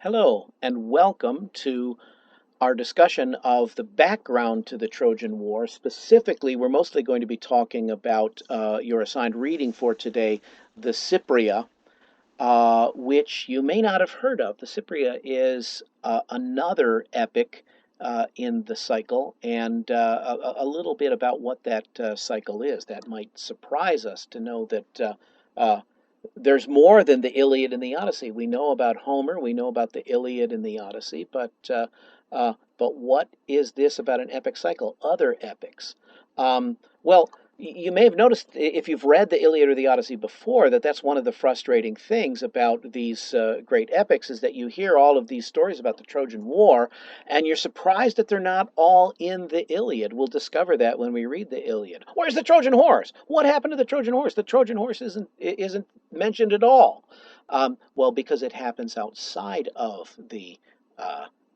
Hello, and welcome to our discussion of the background to the Trojan War. Specifically, we're mostly going to be talking about your assigned reading for today, the Cypria, which you may not have heard of. The Cypria is another epic in the cycle, and a little bit about what that cycle is. That might surprise us to know that there's more than the Iliad and the Odyssey. We know about Homer, we know about the Iliad and the Odyssey, but what is this about an epic cycle? Other epics. Well, you may have noticed if you've read the Iliad or the Odyssey before that that's one of the frustrating things about these great epics is that you hear all of these stories about the Trojan War, and you're surprised that they're not all in the Iliad. We'll discover that when we read the Iliad. Where's the Trojan horse? What happened to the Trojan horse? The Trojan horse isn't mentioned at all. Well, because it happens outside of the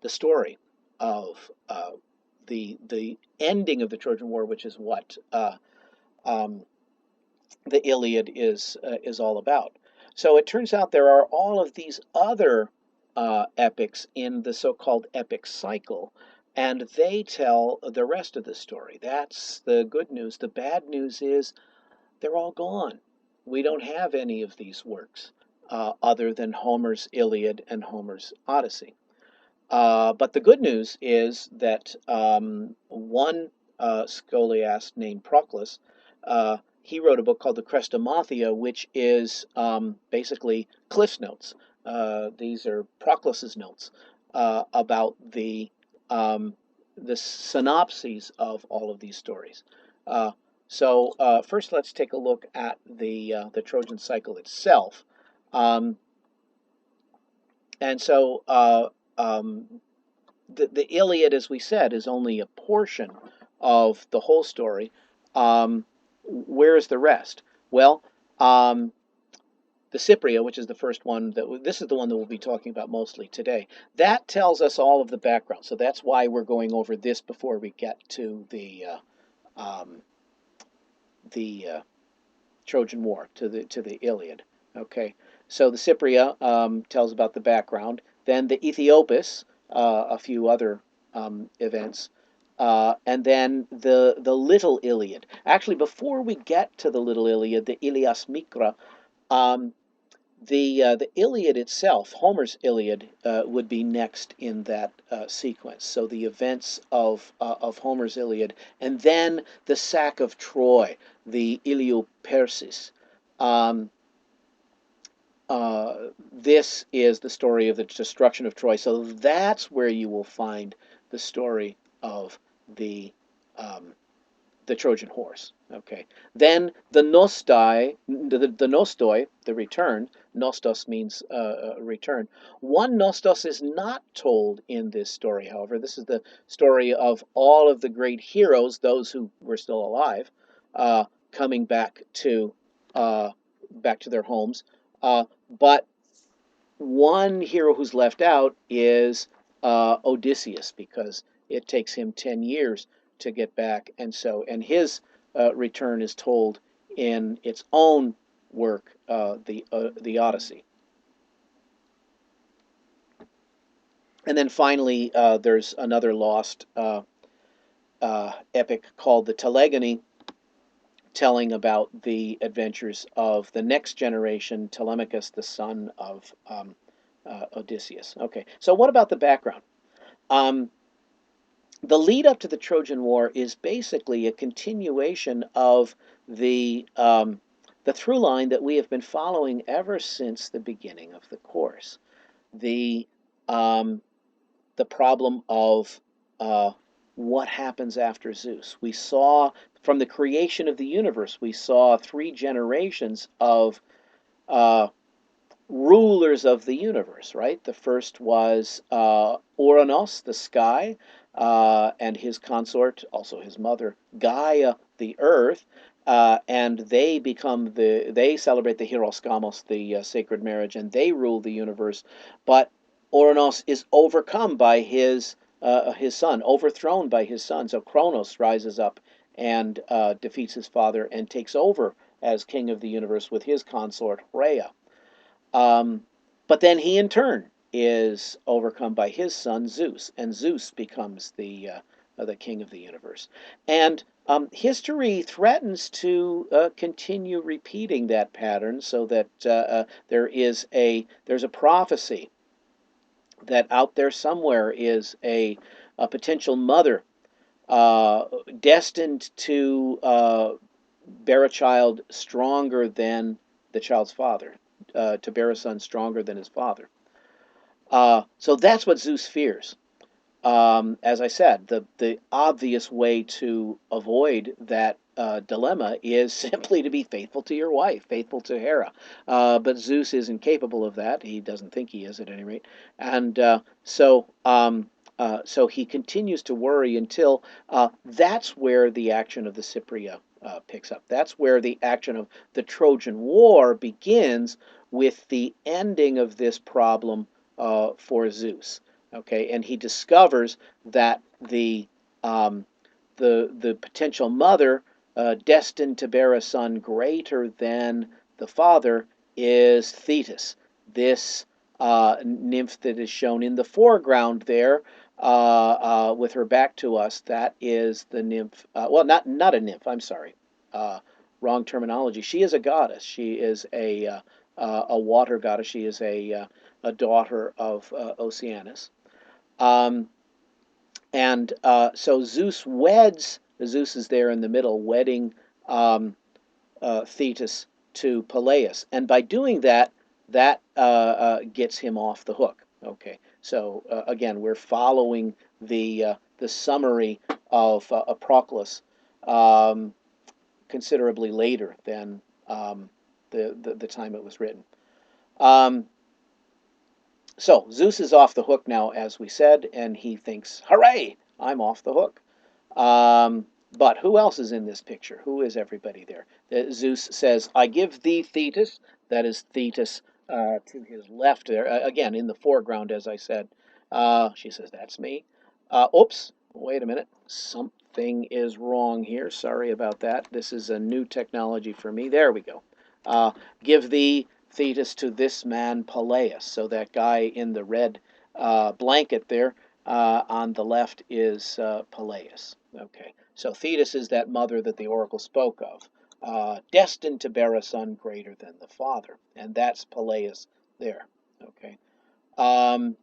story of the ending of the Trojan War, which is what um, the Iliad is all about. So it turns out there are all of these other epics in the so-called epic cycle, and they tell the rest of the story. That's the good news. The bad news is they're all gone. We don't have any of these works other than Homer's Iliad and Homer's Odyssey. But the good news is that one scholiast named Proclus, he wrote a book called the Chrestomathia, which is basically Cliff's notes. These are Proclus's notes about the synopses of all of these stories. So first, let's take a look at the Trojan cycle itself. Um, and so the Iliad, as we said, is only a portion of the whole story. Where is the rest? Well, um, the Cypria, which is the first one this is the one that we'll be talking about mostly today. That tells us all of the background. So that's why we're going over this before we get to um, the Trojan War, to the Iliad. Okay, so the Cypria tells about the background. Then the Ethiopis, a few other events, and then the Little Iliad. Actually, before we get to the Little Iliad, the Ilias Micra, um, the Iliad itself, Homer's Iliad, would be next in that sequence. So the events of Homer's Iliad, and then the sack of Troy, the Iliou-Persis. Um, this is the story of the destruction of Troy. So that's where you will find the story of the um, the Trojan horse. Okay. Then the nostoi, the return. Nostos means return. One nostos is not told in this story, however. This is the story of all of the great heroes, those who were still alive, coming uh, back to their homes. But one hero who's left out is Odysseus, because it takes him 10 years to get back, and his return is told in its own work, the Odyssey. And then finally, there's another lost epic called the Telegony, telling about the adventures of the next generation, Telemachus, the son of Odysseus. Okay, so what about the background? Um, the lead up to the Trojan War is basically a continuation of the through line that we have been following ever since the beginning of the course. The um, the problem of what happens after Zeus. We saw from the creation of the universe, we saw three generations of uh, rulers of the universe, right? The first was Ouranos, the sky, and his consort, also his mother, Gaia, the earth. And they celebrate the Hieroskamos, the sacred marriage, and they rule the universe. But Ouranos is overcome by his son, overthrown by his son. So Kronos rises up and defeats his father and takes over as king of the universe with his consort Rhea. Um, but then he, in turn, is overcome by his son Zeus, and Zeus becomes the king of the universe. And history threatens to continue repeating that pattern, so that there's a prophecy that out there somewhere is a potential mother uh, destined to bear a child stronger than the child's father, to bear a son stronger than his father. So that's what Zeus fears. As I said, the obvious way to avoid that dilemma is simply to be faithful to your wife, faithful to Hera. But Zeus is incapable of that. He doesn't think he is, at any rate. And so he continues to worry until that's where the action of the Cypria picks up. That's where the action of the Trojan War begins, with the ending of this problem for Zeus. Okay, and he discovers that um, the potential mother, destined to bear a son greater than the father, is Thetis, this nymph that is shown in the foreground there, with her back to us. That is the nymph. Well, not a nymph. I'm sorry, uh, wrong terminology. She is a goddess. She is a water goddess. She is a daughter of Oceanus. Um, and so Zeus is there in the middle, wedding um, Thetis to Peleus. And by doing that, that gets him off the hook. Okay, so again, we're following the summary of Proclus, um, considerably later than the time it was written. Um, so Zeus is off the hook now, as we said, and he thinks, "Hooray! I'm off the hook." Um, but who else is in this picture? Who is everybody there? Zeus says, "I give thee Thetis." That is Thetis to his left there, again in the foreground, as I said. She says, "That's me." Oops! Wait a minute. Something is wrong here. Sorry about that. This is a new technology for me. There we go. Give thee Thetis to this man Peleus. So that guy in the red blanket there on the left is Peleus. Okay, so Thetis is that mother that the oracle spoke of, destined to bear a son greater than the father, and that's Peleus there. Okay, um,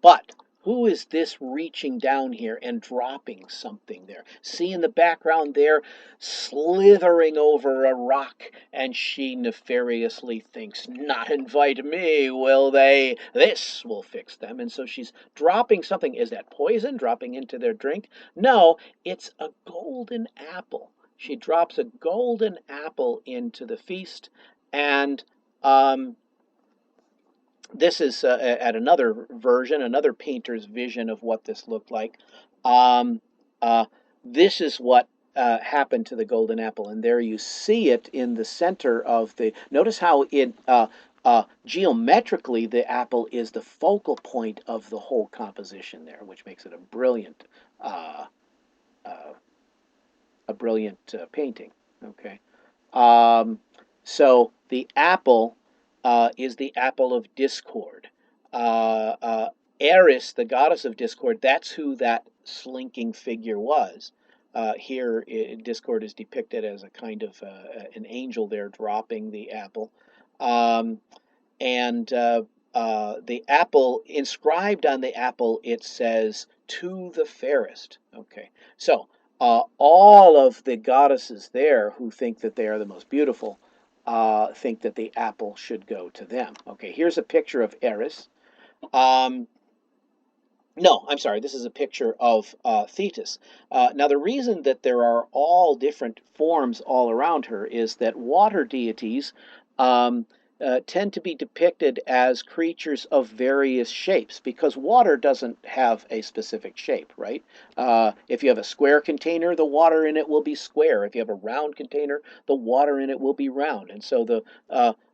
but who is this reaching down here and dropping something there? See in the background there, slithering over a rock, and she nefariously thinks, "Not invite me, will they? This will fix them." And so she's dropping something. Is that poison dropping into their drink? No, it's a golden apple. She drops a golden apple into the feast, and um, this is at another version, another painter's vision of what this looked like. Um, uh, this is what happened to the golden apple, and there you see it in the center of the. Notice how it geometrically the apple is the focal point of the whole composition there, which makes it uh, uh, a brilliant painting. Okay. Um, so the apple is the apple of discord. Uh, uh, Eris, the goddess of discord, that's who that slinking figure was. Here, discord is depicted as a kind of an angel there dropping the apple. Um, and the apple, inscribed on the apple, it says, "To the fairest." Okay, so all of the goddesses there who think that they are the most beautiful think that the apple should go to them. Okay, here's a picture of Eris. Um, no, I'm sorry. This is a picture of Thetis. Now, the reason that there are all different forms all around her is that water deities um, tend to be depicted as creatures of various shapes, because water doesn't have a specific shape, right? If you have a square container, the water in it will be square. If you have a round container, the water in it will be round. And so the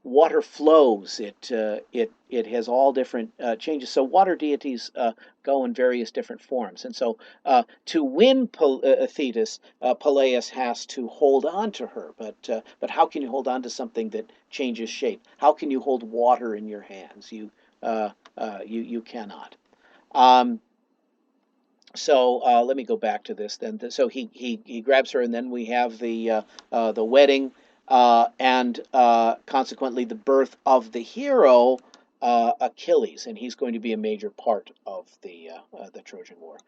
water flows. It has all different changes. So water deities go in various different forms. And so to win Thetis, Peleus has to hold on to her. But how can you hold on to something that changes shape? How can you hold water in your hands? You cannot. Um, so let me go back to this then. So he grabs her, and then we have the wedding, and consequently the birth of the hero Achilles, and he's going to be a major part of the Trojan War.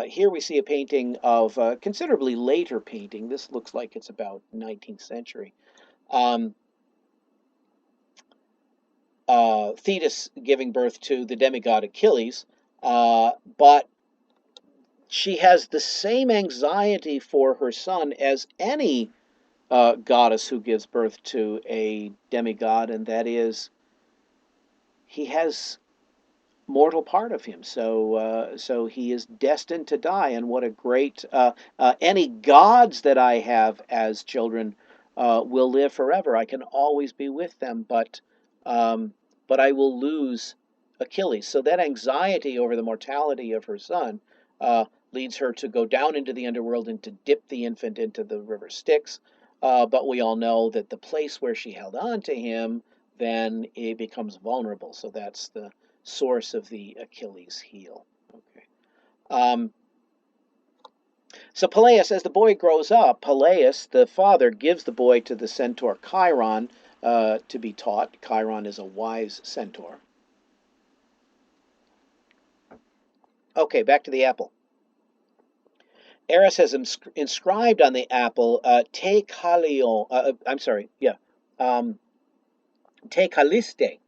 Here we see a painting of a considerably later painting. This looks like it's about 19th century. Um, Thetis giving birth to the demigod Achilles, but she has the same anxiety for her son as any goddess who gives birth to a demigod, and that is he has mortal part of him. So he is destined to die. And what a great any gods that I have as children will live forever. I can always be with them, um, but I will lose Achilles. So that anxiety over the mortality of her son leads her to go down into the underworld and to dip the infant into the river Styx. But we all know that the place where she held on to him, then it becomes vulnerable. So that's the source of the Achilles heel. Okay. Um, so Peleus, as the boy grows up, Peleus, the father, gives the boy to the centaur Chiron to be taught. Chiron is a wise centaur. Okay, back to the apple. Eris has inscribed on the apple, Te Kalion, I'm sorry, yeah, um, Te Kaliste,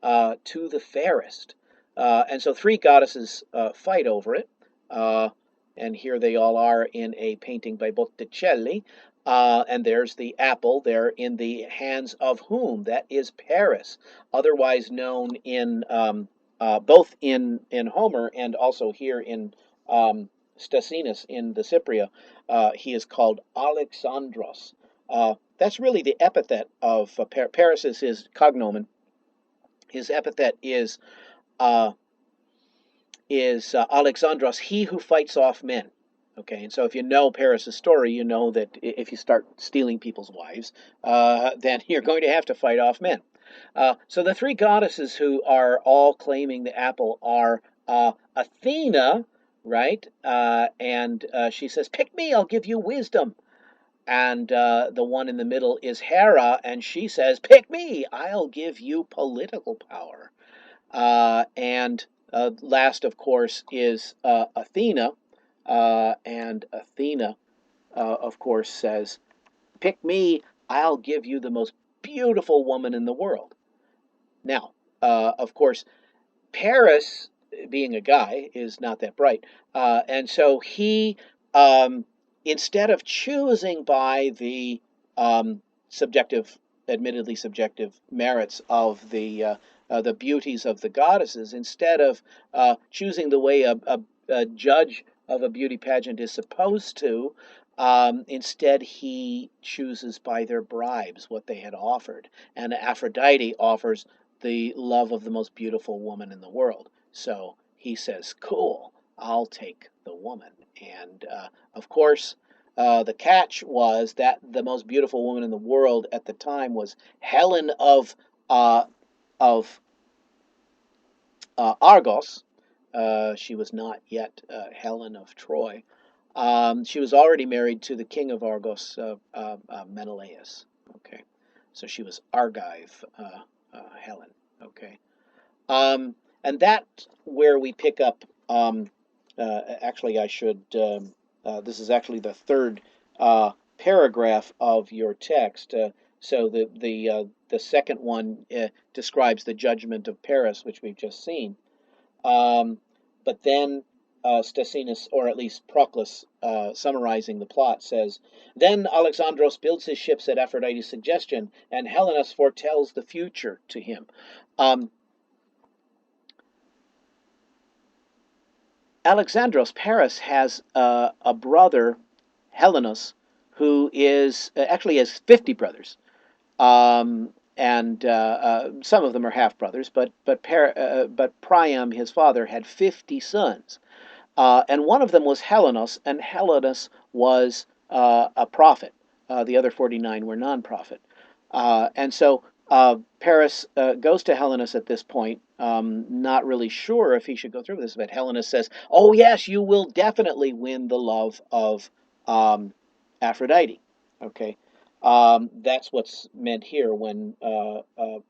to the fairest. And so three goddesses fight over it. Uh, and here they all are in a painting by Botticelli. And there's the apple there in the hands of whom? That is Paris, otherwise known in both in Homer and also here in Stasinus in the Cypria. He is called Alexandros. That's really the epithet of Paris is his cognomen. His epithet uh, is Alexandros, he who fights off men. Okay, and so if you know Paris's story, you know that if you start stealing people's wives, then you're going to have to fight off men. So the three goddesses who are all claiming the apple are Athena, right? And she says, "Pick me, I'll give you wisdom." And the one in the middle is Hera, and she says, "Pick me, I'll give you political power." And last, of course, is Athena. And Athena, of course, says, "Pick me, I'll give you the most beautiful woman in the world." Now, of course, Paris, being a guy, is not that bright. And so he, um, instead of choosing by the um, subjective, admittedly subjective merits of the beauties of the goddesses, instead of choosing the way a judge of a beauty pageant is supposed to, instead he chooses by their bribes what they had offered. And Aphrodite offers the love of the most beautiful woman in the world. So he says, "Cool, I'll take the woman." And of course, the catch was that the most beautiful woman in the world at the time was Helen uh, of Argos. She was not yet Helen of Troy. She was already married to the king of Argos, Menelaus. Okay, so she was Argive Helen. Okay. Um, and that's where we pick up. Actually, I should. This is actually the third paragraph of your text. So the second one describes the judgment of Paris, which we've just seen. Um, but then Stasinus, or at least Proclus, summarizing the plot, says, "Then Alexandros builds his ships at Aphrodite's suggestion, and Helenus foretells the future to him." Um, Alexandros Paris has a brother, Helenus, who is actually has 50 brothers, and some of them are half brothers. But Priam, his father, had 50 sons, and one of them was Helenus, and Helenus was a prophet. The other 49 were non-prophet, and so Paris goes to Helenus at this point, not really sure if he should go through with this, but Helenus says, "Oh yes, you will definitely win the love of um, Aphrodite." Okay, that's what's meant here when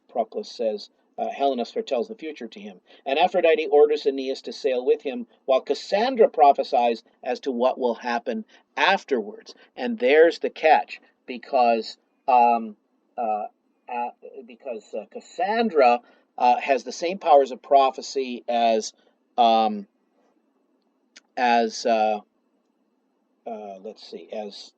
Proclus says Helenus foretells the future to him, and Aphrodite orders Aeneas to sail with him, while Cassandra prophesies as to what will happen afterwards. And there's the catch, because um, uh, uh, Cassandra has the same powers of prophecy um, as let's see, as